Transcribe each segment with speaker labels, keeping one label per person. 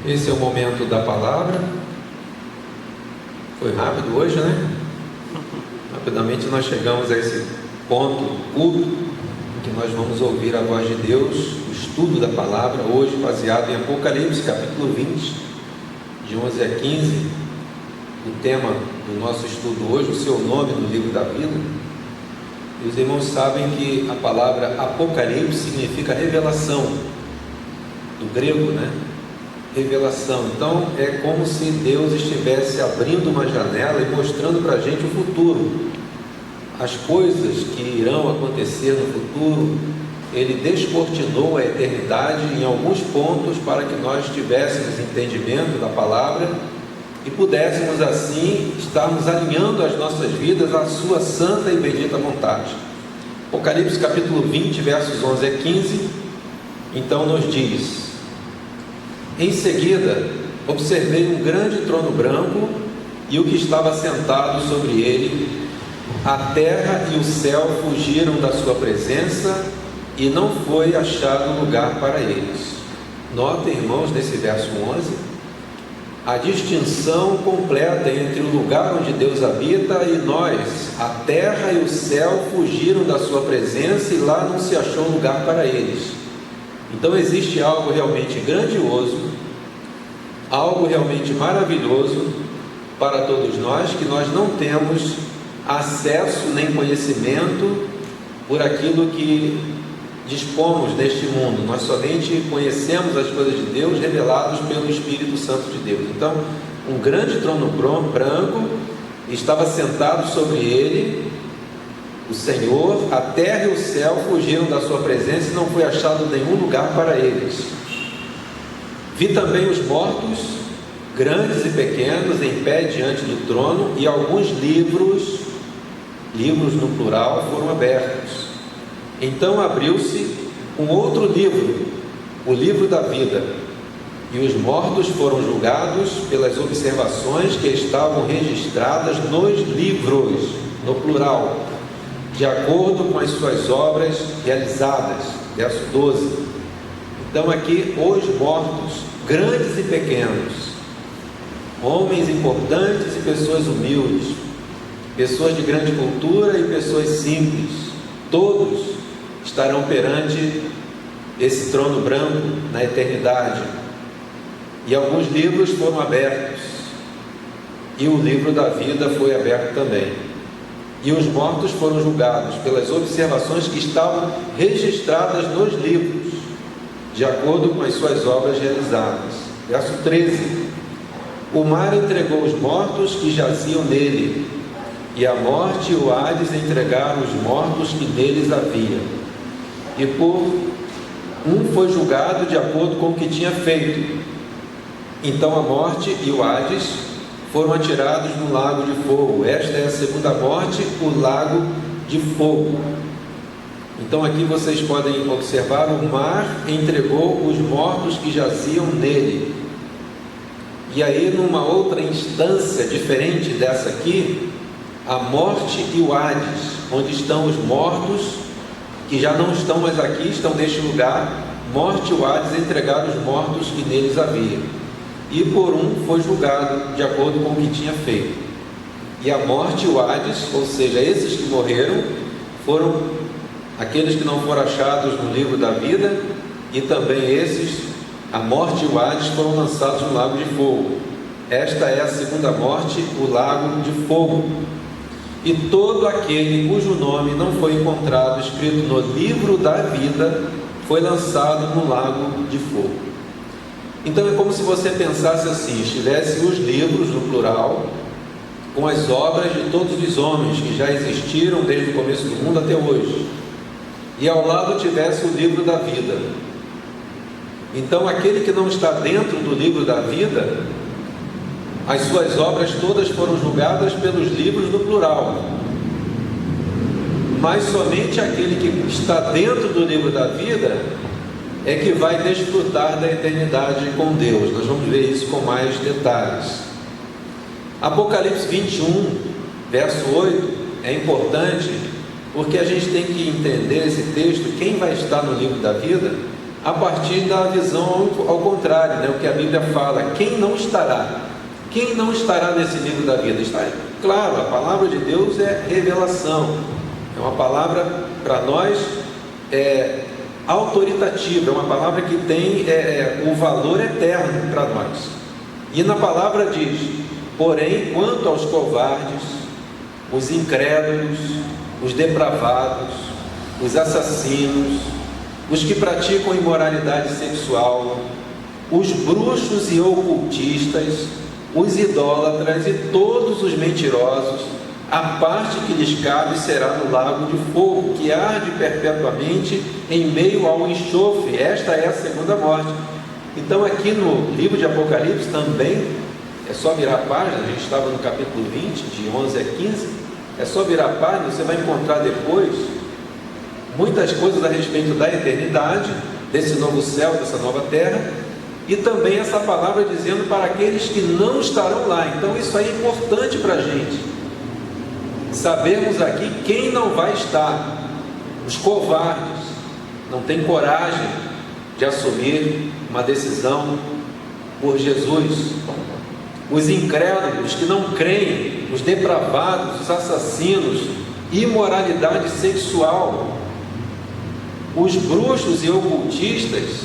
Speaker 1: Esse é o momento da palavra. Foi rápido hoje, né? Rapidamente nós chegamos a esse ponto do culto, em que nós vamos ouvir a voz de Deus, o estudo da palavra, hoje baseado em Apocalipse, capítulo 20, de 11 a 15. O tema do nosso estudo hoje, o seu nome no livro da vida. E os irmãos sabem que a palavra Apocalipse significa revelação, do grego, né? Revelação. Então é como se Deus estivesse abrindo uma janela e mostrando para a gente o futuro, as coisas que irão acontecer no futuro. Ele descortinou a eternidade em alguns pontos para que nós tivéssemos entendimento da palavra e pudéssemos assim estarmos alinhando as nossas vidas à sua santa e bendita vontade. Apocalipse capítulo 20, versos 11 a 15, então nos diz: em seguida, observei um grande trono branco e o que estava sentado sobre ele. A terra e o céu fugiram da sua presença e não foi achado lugar para eles. Notem, irmãos, nesse verso 11, a distinção completa entre o lugar onde Deus habita e nós. A terra e o céu fugiram da sua presença e lá não se achou lugar para eles. Então existe algo realmente grandioso, algo realmente maravilhoso para todos nós, que nós não temos acesso nem conhecimento por aquilo que dispomos neste mundo. Nós somente conhecemos as coisas de Deus reveladas pelo Espírito Santo de Deus. Então, um grande trono branco estava sentado sobre ele o Senhor. A terra e o céu fugiram da sua presença e não foi achado nenhum lugar para eles. Vi também os mortos, grandes e pequenos, em pé diante do trono, e alguns livros no plural, foram abertos. Então abriu-se um outro livro, o livro da vida, e os mortos foram julgados pelas observações que estavam registradas nos livros, no plural, de acordo com as suas obras realizadas. Verso 12. Então aqui, os mortos, grandes e pequenos, homens importantes e pessoas humildes, pessoas de grande cultura e pessoas simples, todos estarão perante esse trono branco na eternidade. E alguns livros foram abertos, e o livro da vida foi aberto também. E os mortos foram julgados pelas observações que estavam registradas nos livros, de acordo com as suas obras realizadas. Verso 13. O mar entregou os mortos que jaziam nele, e a morte e o Hades entregaram os mortos que neles havia. E por um foi julgado de acordo com o que tinha feito. Então a morte e o Hades foram atirados no lago de fogo. Esta é a segunda morte, o lago de fogo. Então aqui vocês podem observar: o mar entregou os mortos que jaziam nele. E aí, numa outra instância diferente dessa aqui, a morte e o Hades, onde estão os mortos que já não estão mais aqui, estão neste lugar. Morte e o Hades entregaram os mortos que neles havia, e por um foi julgado de acordo com o que tinha feito. E a morte e o Hades, ou seja, esses que morreram, foram aqueles que não foram achados no livro da vida, e também esses, a morte e o Hades, foram lançados no lago de fogo. Esta é a segunda morte, o lago de fogo. E todo aquele cujo nome não foi encontrado escrito no livro da vida foi lançado no lago de fogo. Então é como se você pensasse assim: estivesse os livros, no plural, com as obras de todos os homens que já existiram desde o começo do mundo até hoje, e ao lado tivesse o livro da vida. Então aquele que não está dentro do livro da vida, as suas obras todas foram julgadas pelos livros no plural, mas somente aquele que está dentro do livro da vida é que vai desfrutar da eternidade com Deus. Nós vamos ver isso com mais detalhes. Apocalipse 21, verso 8, é importante, porque a gente tem que entender esse texto. Quem vai estar no livro da vida a partir da visão ao contrário, né? O que a Bíblia fala, quem não estará? Quem não estará nesse livro da vida? Está claro, a palavra de Deus é revelação, é uma palavra para nós autoritativa, é uma palavra que tem o valor eterno para nós. E na palavra diz: porém, quanto aos covardes, os incrédulos, os depravados, os assassinos, os que praticam imoralidade sexual, os bruxos e ocultistas, os idólatras e todos os mentirosos, a parte que lhes cabe será no lago de fogo, que arde perpetuamente em meio ao enxofre. Esta é a segunda morte. Então aqui no livro de Apocalipse também, é só virar a página, a gente estava no capítulo 20, de 11 a 15, é só virar a página, você vai encontrar depois muitas coisas a respeito da eternidade, desse novo céu, dessa nova terra, e também essa palavra dizendo para aqueles que não estarão lá. Então isso aí é importante para a gente sabermos aqui quem não vai estar. Os covardes, não têm coragem de assumir uma decisão por Jesus. Os incrédulos, que não creem, os depravados, os assassinos, imoralidade sexual, os bruxos e ocultistas,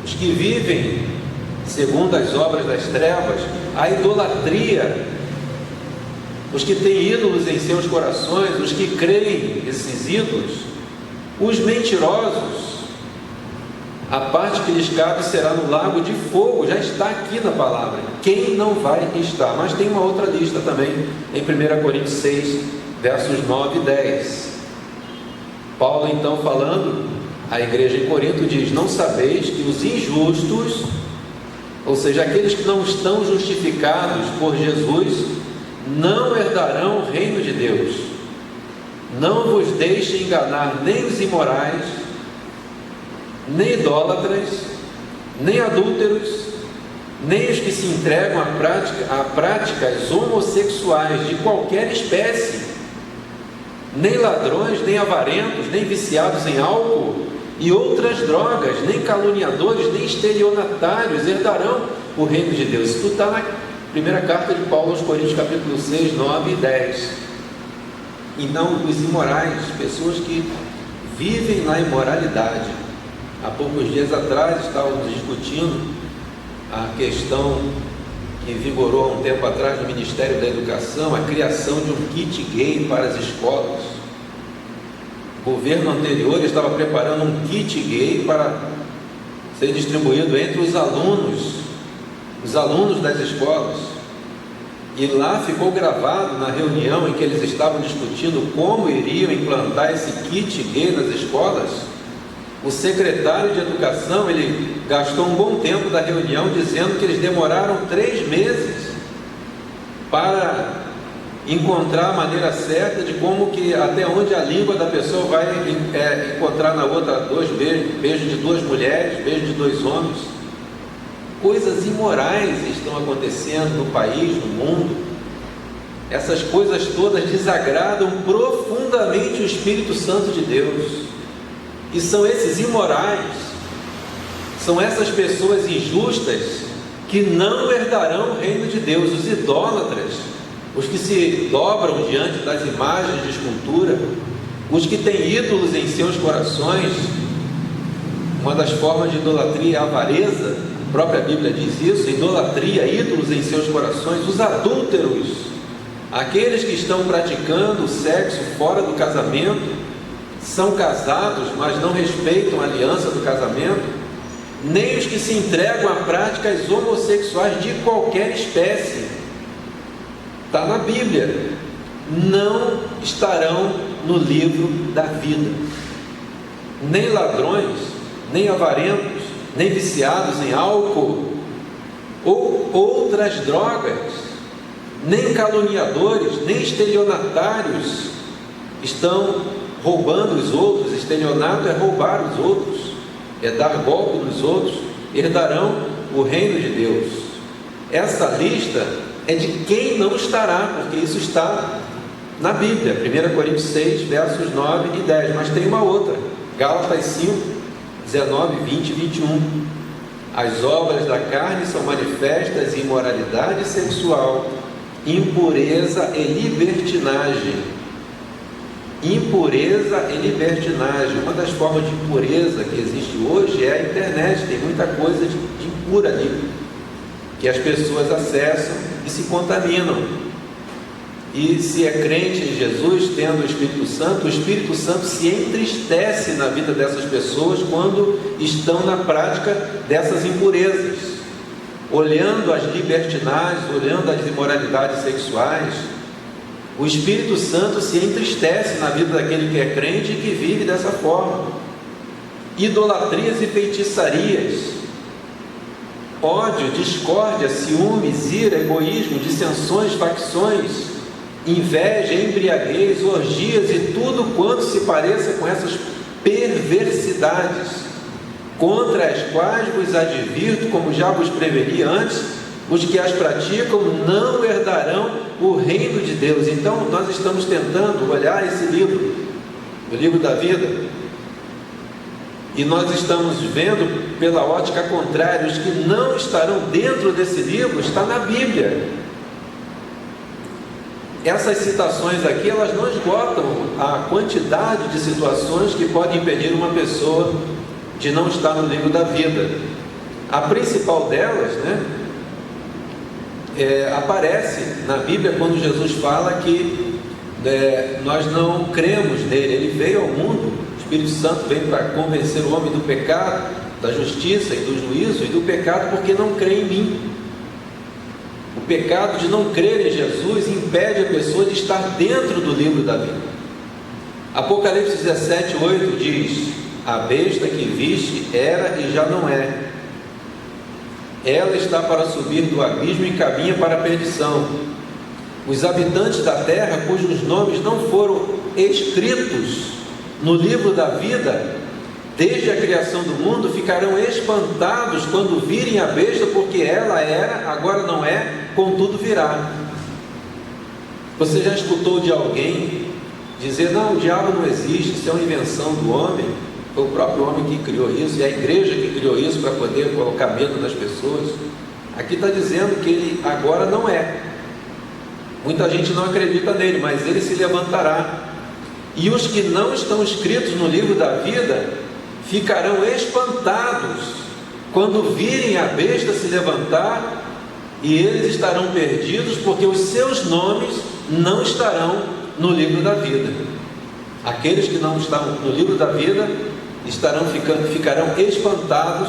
Speaker 1: os que vivem segundo as obras das trevas, a idolatria, os que têm ídolos em seus corações, os que creem nesses ídolos, os mentirosos, a parte que lhes cabe será no lago de fogo. Já está aqui na palavra, quem não vai estar. Mas tem uma outra lista também, em 1 Coríntios 6, versos 9 e 10. Paulo então falando à igreja em Corinto diz: não sabeis que os injustos, ou seja, aqueles que não estão justificados por Jesus, não herdarão o reino de Deus. Não vos deixe enganar nem os imorais, nem idólatras, nem adúlteros, nem os que se entregam a práticas homossexuais de qualquer espécie, nem ladrões, nem avarentos, nem viciados em álcool e outras drogas, nem caluniadores, nem estelionatários herdarão o reino de Deus. Isso tudo está na primeira carta de Paulo aos Coríntios, capítulo 6, 9 e 10. Então, os imorais, pessoas que vivem na imoralidade. Há poucos dias atrás estávamos discutindo a questão que vigorou há um tempo atrás no Ministério da Educação, a criação de um kit gay para as escolas. O governo anterior estava preparando um kit gay para ser distribuído entre os alunos das escolas. E lá ficou gravado, na reunião em que eles estavam discutindo como iriam implantar esse kit gay nas escolas, o secretário de Educação, ele gastou um bom tempo da reunião dizendo que eles demoraram 3 meses para encontrar a maneira certa de como que, até onde a língua da pessoa vai encontrar na outra beijo de 2 mulheres, beijo de 2 homens. Coisas imorais estão acontecendo no país, no mundo. Essas coisas todas desagradam profundamente o Espírito Santo de Deus. E são esses imorais, são essas pessoas injustas que não herdarão o reino de Deus. Os idólatras, os que se dobram diante das imagens de escultura, os que têm ídolos em seus corações. Uma das formas de idolatria é a avareza, a própria Bíblia diz isso, idolatria, ídolos em seus corações. Os adúlteros, aqueles que estão praticando o sexo fora do casamento, são casados, mas não respeitam a aliança do casamento, nem os que se entregam a práticas homossexuais de qualquer espécie. Está na Bíblia, não estarão no livro da vida. Nem ladrões, nem avarentos, nem viciados em álcool ou outras drogas, nem caluniadores, nem estelionatários estão roubando os outros. Estelionato é roubar os outros, é dar golpe nos outros, herdarão o reino de Deus. Essa lista é de quem não estará, porque isso está na Bíblia, 1 Coríntios 6, versos 9 e 10, mas tem uma outra, Gálatas 5, 19, 20 e 21. As obras da carne são manifestas: imoralidade sexual, impureza e libertinagem. Impureza e libertinagem. Uma das formas de impureza que existe hoje é a internet. Tem muita coisa de impura ali, que as pessoas acessam e se contaminam. E se é crente em Jesus, tendo o Espírito Santo se entristece na vida dessas pessoas quando estão na prática dessas impurezas, olhando as libertinagens, olhando as imoralidades sexuais. O Espírito Santo se entristece na vida daquele que é crente e que vive dessa forma. Idolatrias e feitiçarias, ódio, discórdia, ciúmes, ira, egoísmo, dissensões, facções, inveja, embriaguez, orgias e tudo quanto se pareça com essas perversidades, contra as quais vos advirto, como já vos preveni antes: os que as praticam não herdarão o reino de Deus. Então nós estamos tentando olhar esse livro, o livro da vida, e nós estamos vendo pela ótica contrária. Os que não estarão dentro desse livro está na Bíblia. Essas citações aqui, elas não esgotam a quantidade de situações que podem impedir uma pessoa de não estar no livro da vida. A principal delas, aparece na Bíblia quando Jesus fala que nós não cremos nele. Ele veio ao mundo, o Espírito Santo veio para convencer o homem do pecado, da justiça e do juízo, e do pecado porque não crê em mim. O pecado de não crer em Jesus impede a pessoa de estar dentro do livro da vida. Apocalipse 17, 8 diz: a besta que viste era e já não é. Ela está para subir do abismo e caminha para a perdição. Os habitantes da terra, cujos nomes não foram escritos no livro da vida desde a criação do mundo, ficarão espantados quando virem a besta, porque ela era, agora não é, contudo virá. Você já escutou de alguém dizer: não, o diabo não existe, isso é uma invenção do homem? Foi o próprio homem que criou isso, e a igreja que criou isso para poder colocar medo nas pessoas. Aqui está dizendo que ele agora não é. Muita gente não acredita nele, mas ele se levantará. E os que não estão escritos no livro da vida ficarão espantados quando virem a besta se levantar, e eles estarão perdidos, porque os seus nomes não estarão no livro da vida. Aqueles que não estão no livro da vida ficarão espantados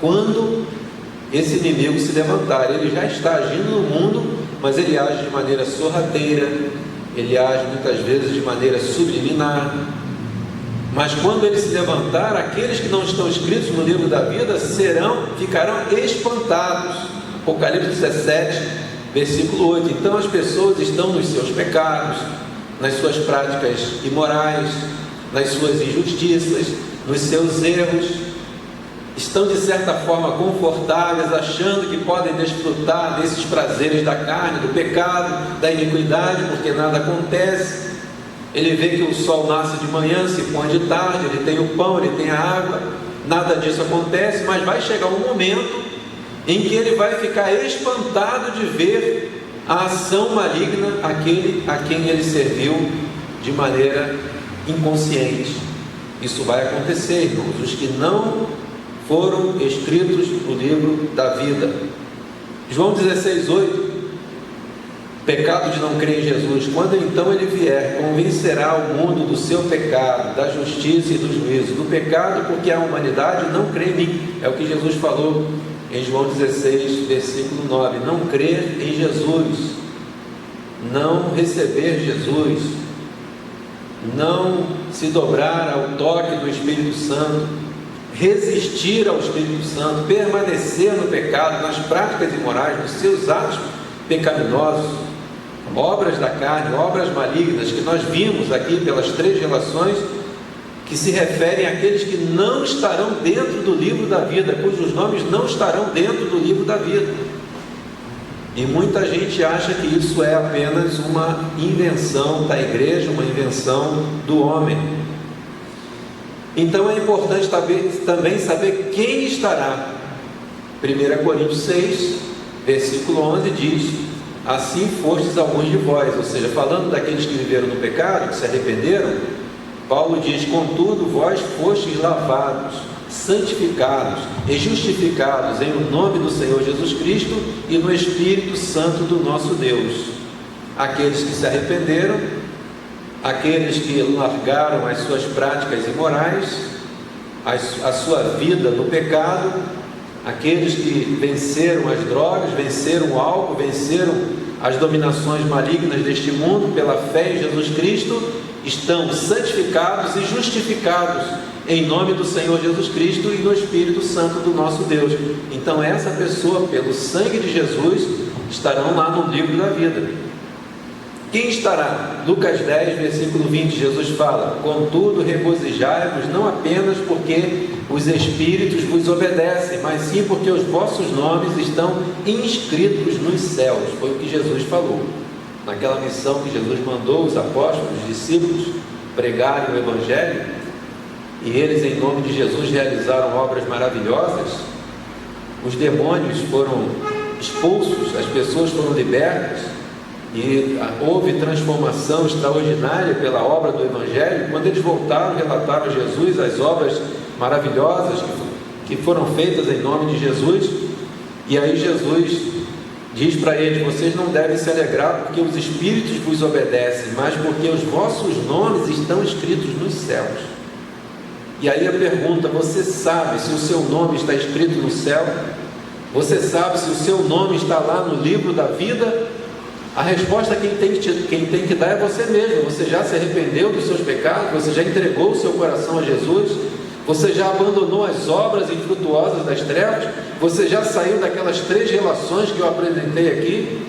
Speaker 1: quando esse inimigo se levantar. Ele já está agindo no mundo, mas ele age de maneira sorrateira, ele age muitas vezes de maneira subliminar. Mas quando ele se levantar, aqueles que não estão escritos no livro da vida ficarão espantados. Apocalipse 17, versículo 8. Então as pessoas estão nos seus pecados, nas suas práticas imorais, nas suas injustiças, nos seus erros, estão de certa forma confortáveis, achando que podem desfrutar desses prazeres da carne, do pecado, da iniquidade, porque nada acontece. Ele vê que o sol nasce de manhã, se põe de tarde, ele tem o pão, ele tem a água, nada disso acontece, mas vai chegar um momento em que ele vai ficar espantado de ver a ação maligna aquele a quem ele serviu de maneira inconsciente. Isso vai acontecer, irmãos, os que não foram escritos no livro da vida. João 16, 8. Pecado de não crer em Jesus. Quando então ele vier, convencerá o mundo do seu pecado, da justiça e do juízo. Do pecado, porque a humanidade não crê em mim. É o que Jesus falou em João 16, versículo 9. Não crer em Jesus, não receber Jesus, não se dobrar ao toque do Espírito Santo, resistir ao Espírito Santo, permanecer no pecado, nas práticas imorais, nos seus atos pecaminosos, obras da carne, obras malignas, que nós vimos aqui pelas três relações que se referem àqueles que não estarão dentro do livro da vida, cujos nomes não estarão dentro do livro da vida. E muita gente acha que isso é apenas uma invenção da igreja, uma invenção do homem. Então é importante também saber quem estará. 1 Coríntios 6, versículo 11 diz: assim fostes alguns de vós, ou seja, falando daqueles que viveram no pecado, que se arrependeram, Paulo diz: contudo vós fostes lavados, santificados e justificados em o nome do Senhor Jesus Cristo e no Espírito Santo do nosso Deus. Aqueles que se arrependeram, aqueles que largaram as suas práticas imorais, a sua vida no pecado, aqueles que venceram as drogas, venceram o álcool, venceram as dominações malignas deste mundo pela fé em Jesus Cristo, estão santificados e justificados em nome do Senhor Jesus Cristo e no Espírito Santo do nosso Deus. Então essa pessoa, pelo sangue de Jesus, estarão lá no livro da vida. Quem estará? Lucas 10, versículo 20, Jesus fala: contudo regozijai-vos não apenas porque os Espíritos vos obedecem, mas sim porque os vossos nomes estão inscritos nos céus. Foi o que Jesus falou naquela missão que Jesus mandou os apóstolos, os discípulos, pregarem o Evangelho, e eles em nome de Jesus realizaram obras maravilhosas. Os demônios foram expulsos, as pessoas foram libertas, e houve transformação extraordinária pela obra do Evangelho. Quando eles voltaram, relataram a Jesus as obras maravilhosas que foram feitas em nome de Jesus. E aí Jesus diz para eles: vocês não devem se alegrar porque os Espíritos vos obedecem, mas porque os vossos nomes estão escritos nos céus. E aí a pergunta: você sabe se o seu nome está escrito no céu? Você sabe se o seu nome está lá no livro da vida? A resposta quem tem que dar é você mesmo. Você já se arrependeu dos seus pecados? Você já entregou o seu coração a Jesus? Você já abandonou as obras infrutuosas das trevas? Você já saiu daquelas 3 relações que eu apresentei aqui?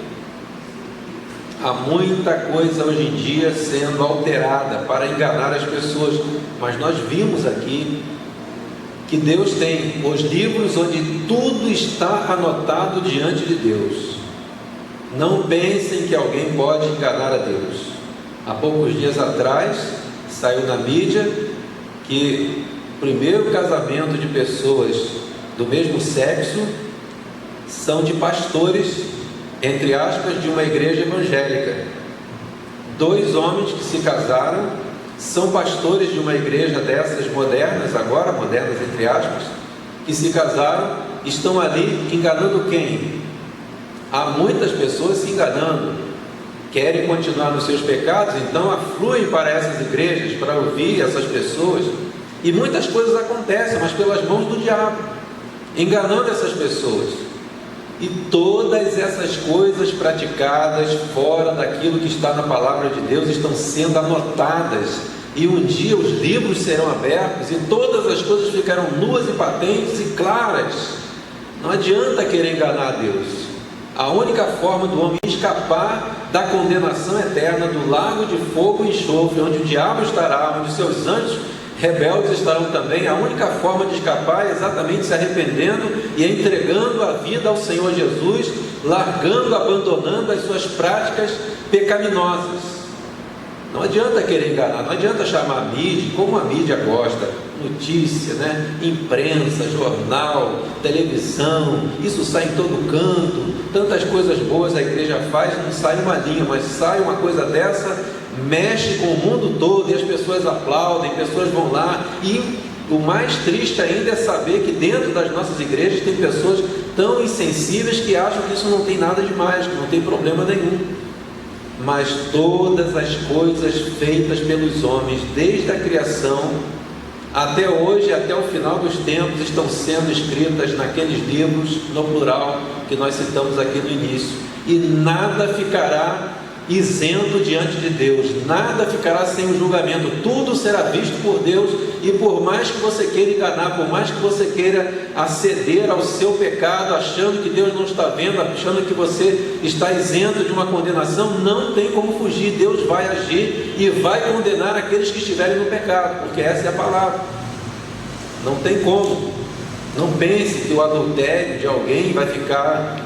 Speaker 1: Há muita coisa hoje em dia sendo alterada para enganar as pessoas, mas nós vimos aqui que Deus tem os livros onde tudo está anotado diante de Deus. Não pensem que alguém pode enganar a Deus. Há poucos dias atrás saiu na mídia que o primeiro casamento de pessoas do mesmo sexo são de pastores, entre aspas, de uma igreja evangélica. 2 homens que se casaram são pastores de uma igreja dessas modernas, agora modernas entre aspas, que se casaram, estão ali enganando quem? Há muitas pessoas se enganando, querem continuar nos seus pecados, então afluem para essas igrejas para ouvir essas pessoas, e muitas coisas acontecem, mas pelas mãos do diabo, enganando essas pessoas. E todas essas coisas praticadas fora daquilo que está na palavra de Deus estão sendo anotadas, e um dia os livros serão abertos e todas as coisas ficarão nuas e patentes e claras. Não adianta querer enganar a Deus. A única forma do homem escapar da condenação eterna, do lago de fogo e enxofre, onde o diabo estará, onde os seus anjos rebeldes estarão também, a única forma de escapar é exatamente se arrependendo e entregando a vida ao Senhor Jesus, largando, abandonando as suas práticas pecaminosas. Não adianta querer enganar, não adianta chamar a mídia, como a mídia gosta, notícia, imprensa, jornal, televisão, isso sai em todo canto, tantas coisas boas a igreja faz, não sai uma linha, mas sai uma coisa dessa, mexe com o mundo todo e as pessoas aplaudem, pessoas vão lá, e o mais triste ainda é saber que dentro das nossas igrejas tem pessoas tão insensíveis que acham que isso não tem nada demais, que não tem problema nenhum. Mas todas as coisas feitas pelos homens, desde a criação até hoje, até o final dos tempos, estão sendo escritas naqueles livros, no plural, que nós citamos aqui no início, e nada ficará isento diante de Deus, nada ficará sem o julgamento, tudo será visto por Deus. E por mais que você queira enganar, por mais que você queira aceder ao seu pecado, achando que Deus não está vendo, achando que você está isento de uma condenação, não tem como fugir. Deus vai agir e vai condenar aqueles que estiverem no pecado, porque essa é a palavra. Não tem como. Não pense que o adultério de alguém vai ficar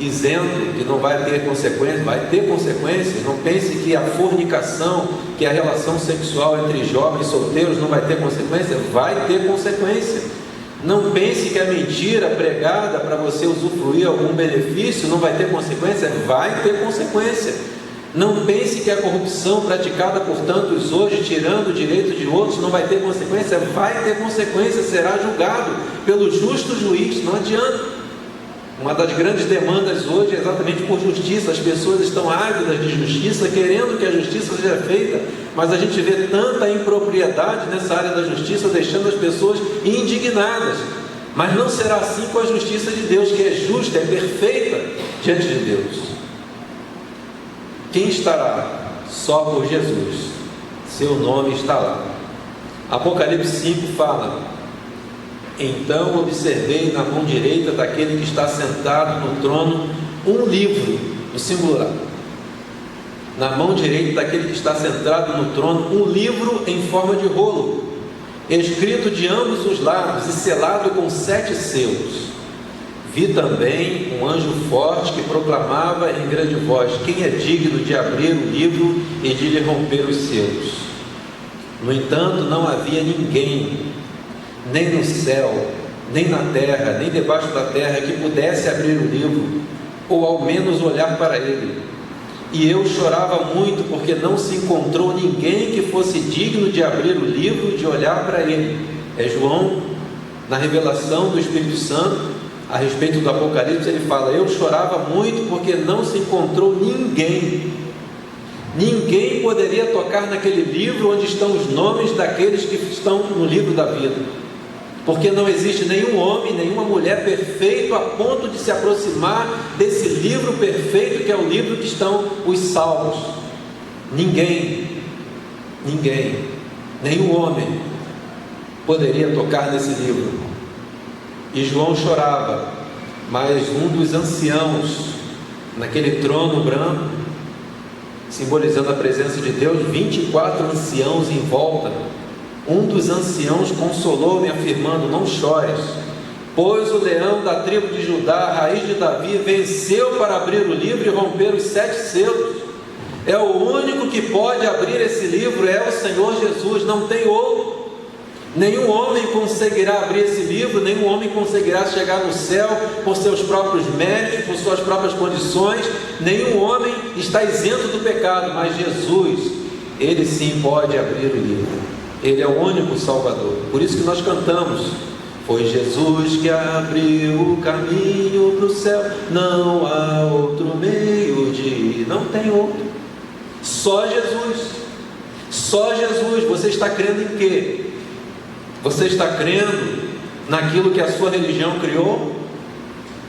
Speaker 1: isento, que não vai ter consequências. Vai ter consequências. Não pense que a fornicação, que a relação sexual entre jovens solteiros não vai ter consequência. Vai ter consequência. Não pense que a mentira pregada para você usufruir algum benefício não vai ter consequência. Vai ter consequência. Não pense que a corrupção praticada por tantos hoje, tirando o direito de outros, não vai ter consequência. Vai ter consequência. Será julgado pelo justo juiz. Não adianta. Uma das grandes demandas hoje é exatamente por justiça. As pessoas estão ávidas de justiça, querendo que a justiça seja feita, mas a gente vê tanta impropriedade nessa área da justiça, deixando as pessoas indignadas. Mas não será assim com a justiça de Deus, que é justa, é perfeita diante de Deus. Quem estará? Só por Jesus. Seu nome está lá. Apocalipse 5 fala: então observei na mão direita daquele que está sentado no trono um livro, no singular. Na mão direita daquele que está sentado no trono, um livro em forma de rolo, escrito de ambos os lados e selado com 7 selos. Vi também um anjo forte que proclamava em grande voz: quem é digno de abrir o livro e de lhe romper os selos? No entanto, não havia ninguém, nem no céu, nem na terra, nem debaixo da terra, que pudesse abrir o livro, ou ao menos olhar para ele. E eu chorava muito, porque não se encontrou ninguém que fosse digno de abrir o livro e de olhar para ele. É João, na revelação do Espírito Santo, a respeito do Apocalipse, ele fala: eu chorava muito, porque não se encontrou ninguém. Ninguém poderia tocar naquele livro onde estão os nomes daqueles que estão no livro da vida. Porque não existe nenhum homem, nenhuma mulher perfeito a ponto de se aproximar desse livro perfeito, que é o livro que estão os salvos. Ninguém, nenhum homem poderia tocar nesse livro. E João chorava, mas um dos anciãos, naquele trono branco, simbolizando a presença de Deus, 24 anciãos em volta. Um dos anciãos consolou-me, afirmando: não chores, pois o leão da tribo de Judá, a raiz de Davi, venceu para abrir o livro e romper os 7 selos. É o único que pode abrir esse livro, é o Senhor Jesus, não tem outro. Nenhum homem conseguirá abrir esse livro, nenhum homem conseguirá chegar no céu por seus próprios méritos, por suas próprias condições. Nenhum homem está isento do pecado, mas Jesus, Ele sim pode abrir o livro. Ele é o único Salvador. Por isso que nós cantamos: foi Jesus que abriu o caminho para o céu, não há outro meio de ir. Não tem outro. Só Jesus. Só Jesus. Você está crendo em quê? Você está crendo naquilo que a sua religião criou?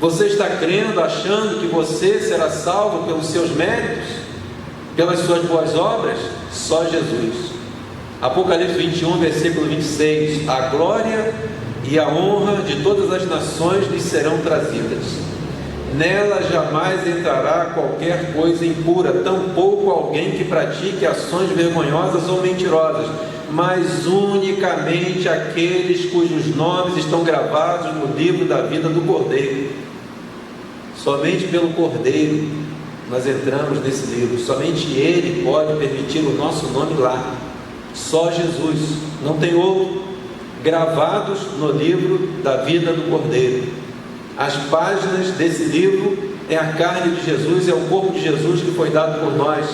Speaker 1: Você está crendo, achando que você será salvo pelos seus méritos, pelas suas boas obras? Só Jesus. Apocalipse 21, versículo 26: a glória e a honra de todas as nações lhes serão trazidas. Nela jamais entrará qualquer coisa impura, tampouco alguém que pratique ações vergonhosas ou mentirosas, mas unicamente aqueles cujos nomes estão gravados no livro da vida do Cordeiro. Somente pelo Cordeiro nós entramos nesse livro. Somente Ele pode permitir o nosso nome lá. Só Jesus, não tem outro. Gravados no livro da vida do Cordeiro. As páginas desse livro é a carne de Jesus, é o corpo de Jesus que foi dado por nós.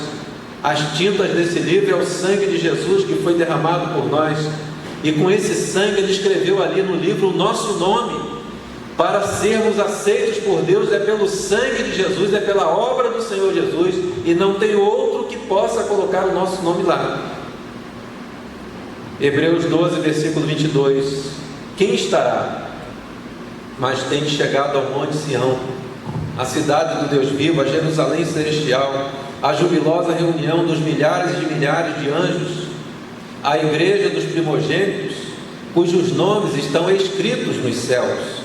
Speaker 1: As tintas desse livro é o sangue de Jesus que foi derramado por nós. E com esse sangue Ele escreveu ali no livro o nosso nome. Para sermos aceitos por Deus é pelo sangue de Jesus, é pela obra do Senhor Jesus, e não tem outro que possa colocar o nosso nome lá. Hebreus 12, versículo 22: quem estará? Mas tem chegado ao monte Sião, a cidade do Deus vivo, a Jerusalém celestial, a jubilosa reunião dos milhares e de milhares de anjos, a igreja dos primogênitos, cujos nomes estão escritos nos céus.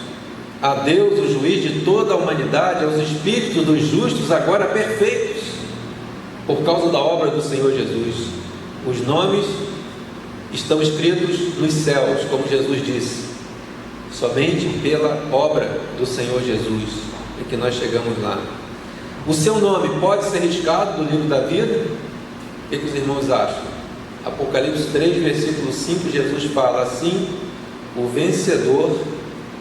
Speaker 1: A Deus, o juiz de toda a humanidade, aos espíritos dos justos agora perfeitos, por causa da obra do Senhor Jesus. Os nomes estão escritos nos céus, como Jesus disse, somente pela obra do Senhor Jesus. e que nós chegamos lá. O seu nome pode ser riscado do livro da vida? O que os irmãos acham? Apocalipse 3, versículo 5, Jesus fala assim: o vencedor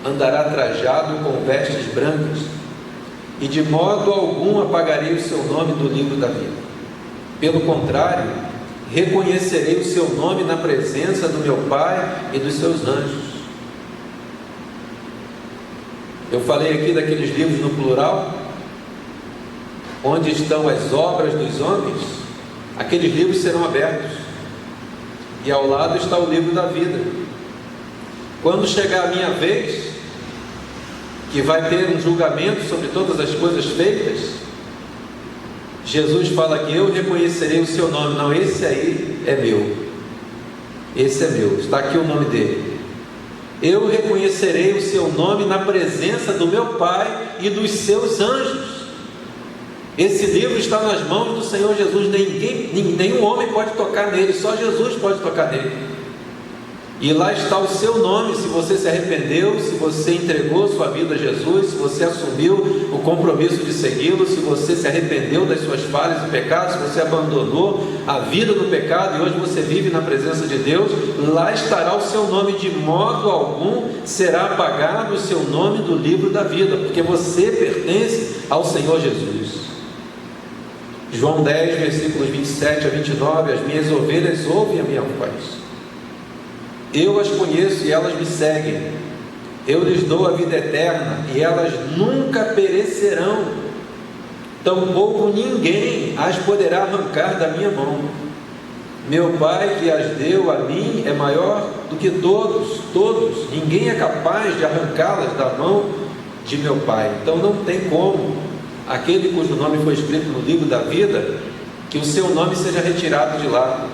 Speaker 1: andará trajado com vestes brancas, e de modo algum apagarei o seu nome do livro da vida. Pelo contrário, reconhecerei o seu nome na presença do meu Pai e dos seus anjos. Eu falei aqui daqueles livros no plural, onde estão as obras dos homens. Aqueles livros serão abertos, e ao lado está o livro da vida. Quando chegar a minha vez, que vai ter um julgamento sobre todas as coisas feitas, Jesus fala que eu reconhecerei o seu nome. Não, esse aí é meu, esse é meu, está aqui o nome dele. Eu reconhecerei o seu nome na presença do meu Pai e dos seus anjos. Esse livro está nas mãos do Senhor Jesus. Nenhum homem pode tocar nele, só Jesus pode tocar nele. E lá está o seu nome, se você se arrependeu, se você entregou sua vida a Jesus, se você assumiu o compromisso de segui-lo, se você se arrependeu das suas falhas e pecados, se você abandonou a vida do pecado e hoje você vive na presença de Deus, lá estará o seu nome. De modo algum será apagado o seu nome do livro da vida, porque você pertence ao Senhor Jesus. João 10, versículos 27 a 29, as minhas ovelhas ouvem a minha voz. Eu as conheço e elas me seguem. Eu lhes dou a vida eterna e elas nunca perecerão. Tampouco ninguém as poderá arrancar da minha mão. Meu Pai que as deu a mim é maior do que todos. Ninguém é capaz de arrancá-las da mão de meu Pai. Então não tem como aquele cujo nome foi escrito no livro da vida, que o seu nome seja retirado de lá.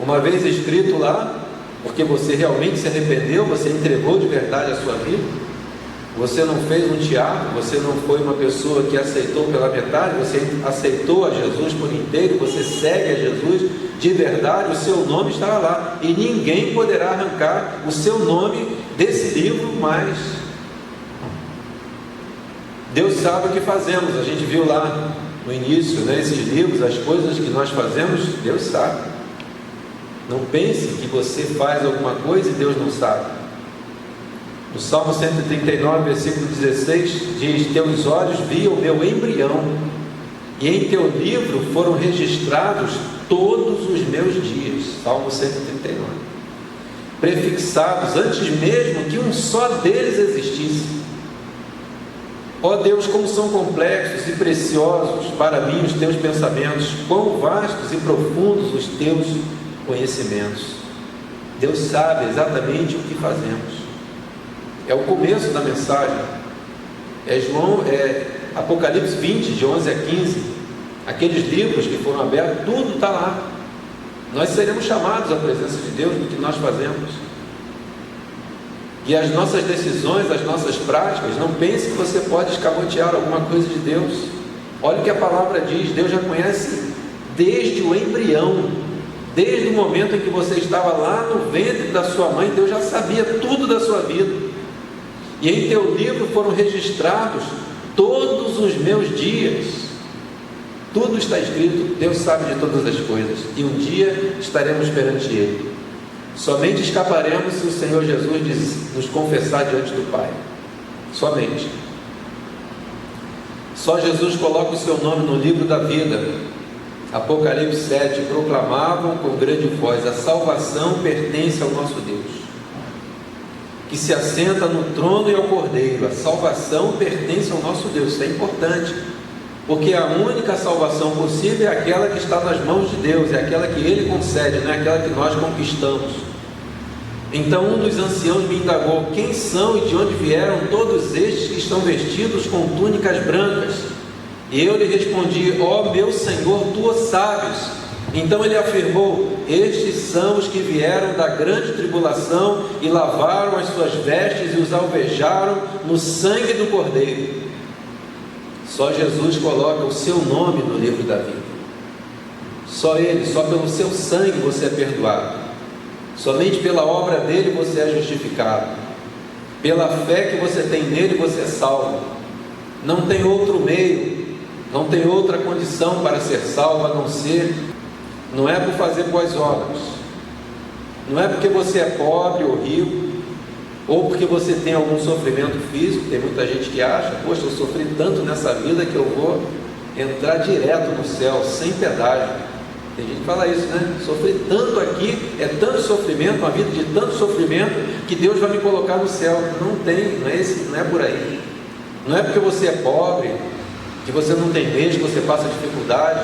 Speaker 1: Uma vez escrito lá, porque você realmente se arrependeu, você entregou de verdade a sua vida, você não fez um teatro, você não foi uma pessoa que aceitou pela metade, você aceitou a Jesus por inteiro, você segue a Jesus de verdade, o seu nome estará lá, e ninguém poderá arrancar o seu nome desse livro mais. Deus sabe o que fazemos, a gente viu lá no início, esses livros, as coisas que nós fazemos, Deus sabe. Não pense que você faz alguma coisa e Deus não sabe. No Salmo 139, versículo 16, diz: teus olhos viam o meu embrião, e em teu livro foram registrados todos os meus dias. Salmo 139. Prefixados antes mesmo que um só deles existisse. Ó Deus, como são complexos e preciosos para mim os teus pensamentos, quão vastos e profundos os teus conhecimentos. Deus sabe exatamente o que fazemos. É o começo da mensagem. Apocalipse 20, de 11 a 15. Aqueles livros que foram abertos, tudo está lá. Nós seremos chamados à presença de Deus no que nós fazemos. E as nossas decisões, as nossas práticas, não pense que você pode escamotear alguma coisa de Deus. Olha o que a palavra diz: Deus já conhece desde o embrião, desde o momento em que você estava lá no ventre da sua mãe, Deus já sabia tudo da sua vida. E em teu livro foram registrados todos os meus dias. Tudo está escrito, Deus sabe de todas as coisas, e um dia estaremos perante Ele. Somente escaparemos se o Senhor Jesus nos confessar diante do Pai. Somente. Só Jesus coloca o seu nome no livro da vida. Apocalipse 7, proclamavam com grande voz: a salvação pertence ao nosso Deus, que se assenta no trono e ao Cordeiro. A salvação pertence ao nosso Deus. Isso é importante, porque a única salvação possível é aquela que está nas mãos de Deus, é aquela que Ele concede, não é aquela que nós conquistamos. Então um dos anciãos me indagou: quem são e de onde vieram todos estes que estão vestidos com túnicas brancas? E eu lhe respondi: ó meu Senhor, tu o sabes. Então ele afirmou: estes são os que vieram da grande tribulação e lavaram as suas vestes e os alvejaram no sangue do Cordeiro. Só Jesus coloca o seu nome no livro da vida. Só Ele, só pelo seu sangue você é perdoado. Somente pela obra dele você é justificado. Pela fé que você tem nele você é salvo. Não tem outro meio, não tem outra condição para ser salvo a não ser, não é por fazer boas obras, não é porque você é pobre ou rico, ou porque você tem algum sofrimento físico. Tem muita gente que acha, poxa, eu sofri tanto nessa vida que eu vou entrar direto no céu, sem pedágio. Tem gente que fala isso, né? Sofri tanto aqui, é tanto sofrimento, uma vida de tanto sofrimento, que Deus vai me colocar no céu. Não tem, não é por aí. Não é porque você é pobre, que você não tem bens, que você passa dificuldade,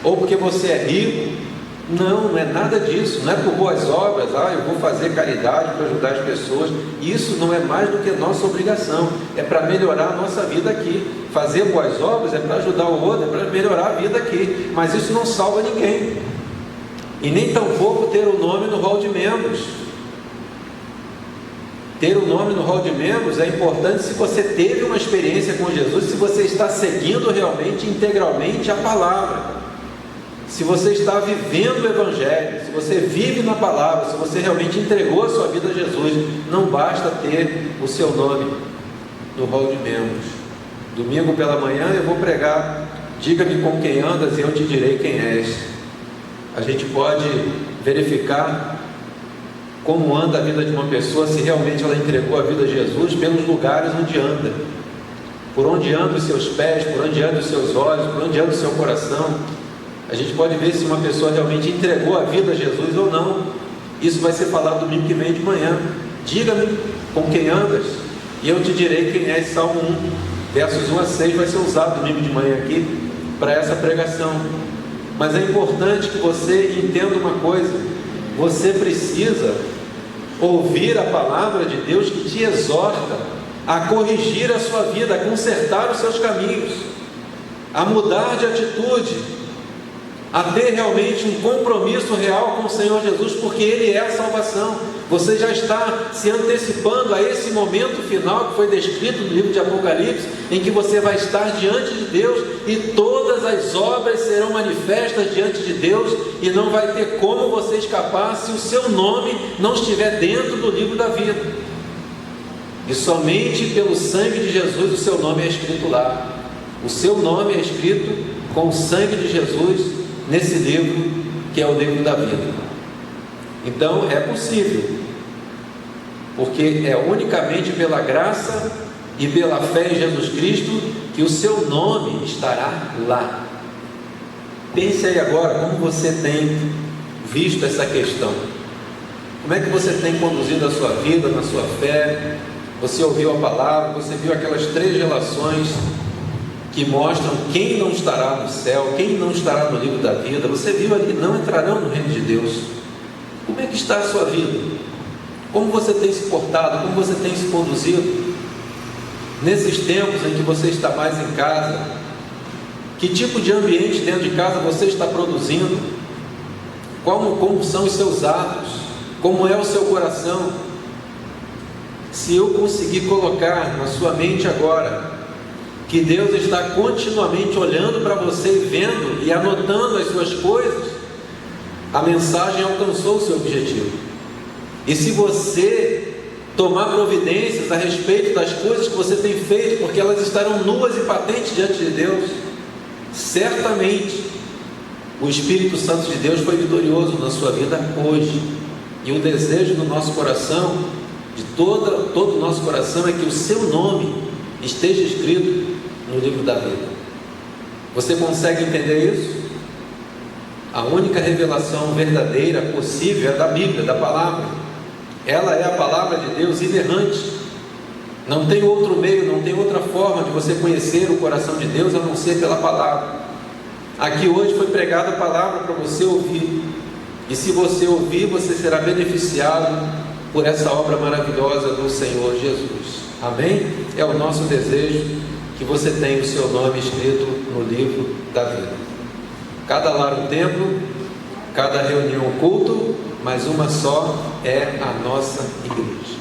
Speaker 1: ou porque você é rico. Não é nada disso. Não é por boas obras, eu vou fazer caridade para ajudar as pessoas. Isso não é mais do que nossa obrigação. É para melhorar a nossa vida aqui. Fazer boas obras é para ajudar o outro, é para melhorar a vida aqui. Mas isso não salva ninguém. E nem tampouco ter o nome no hall de membros. Ter o nome no hall de membros é importante se você teve uma experiência com Jesus, se você está seguindo realmente, integralmente a palavra. Se você está vivendo o Evangelho, se você vive na palavra, se você realmente entregou a sua vida a Jesus, não basta ter o seu nome no hall de membros. Domingo pela manhã eu vou pregar, diga-me com quem andas e eu te direi quem és. A gente pode verificar como anda a vida de uma pessoa, se realmente ela entregou a vida a Jesus, pelos lugares onde anda, por onde andam os seus pés, por onde andam os seus olhos, por onde anda o seu coração. A gente pode ver se uma pessoa realmente entregou a vida a Jesus ou não. Isso vai ser falado domingo que vem de manhã. Diga-me com quem andas e eu te direi quem és. Salmo 1, versos 1 a 6 vai ser usado domingo de manhã aqui para essa pregação. Mas é importante que você entenda uma coisa: você precisa ouvir a palavra de Deus que te exorta a corrigir a sua vida, a consertar os seus caminhos, a mudar de atitude, a ter realmente um compromisso real com o Senhor Jesus, porque Ele é a salvação. Você já está se antecipando a esse momento final que foi descrito no livro de Apocalipse, em que você vai estar diante de Deus e todas as obras serão manifestas diante de Deus, e não vai ter como você escapar se o seu nome não estiver dentro do livro da vida. E somente pelo sangue de Jesus o seu nome é escrito lá. O seu nome é escrito com o sangue de Jesus nesse livro que é o livro da vida. Então é possível, porque é unicamente pela graça e pela fé em Jesus Cristo que o seu nome estará lá. Pense aí agora como você tem visto essa questão. Como é que você tem conduzido a sua vida, na sua fé? Você ouviu a palavra, você viu aquelas 3 relações que mostram quem não estará no céu, quem não estará no livro da vida. Você viu ali, não entrarão no reino de Deus. Como é que está a sua vida? Como você tem se portado? Como você tem se conduzido? Nesses tempos em que você está mais em casa, que tipo de ambiente dentro de casa você está produzindo? Como são os seus atos? Como é o seu coração? Se eu conseguir colocar na sua mente agora que Deus está continuamente olhando para você, vendo e anotando as suas coisas, a mensagem alcançou o seu objetivo. E se você tomar providências a respeito das coisas que você tem feito, porque elas estarão nuas e patentes diante de Deus, certamente o Espírito Santo de Deus foi vitorioso na sua vida hoje. E o desejo do nosso coração, de todo o nosso coração, é que o seu nome esteja escrito no livro da vida. Você consegue entender isso? A única revelação verdadeira possível é da Bíblia, da palavra. Ela é a palavra de Deus inerrante. Não tem outro meio, não tem outra forma de você conhecer o coração de Deus a não ser pela palavra. Aqui hoje foi pregada a palavra para você ouvir, e se você ouvir, você será beneficiado por essa obra maravilhosa do Senhor Jesus. Amém? É o nosso desejo que você tenha o seu nome escrito no livro da vida. Cada lar um templo, cada reunião um culto, mas uma só é a nossa igreja.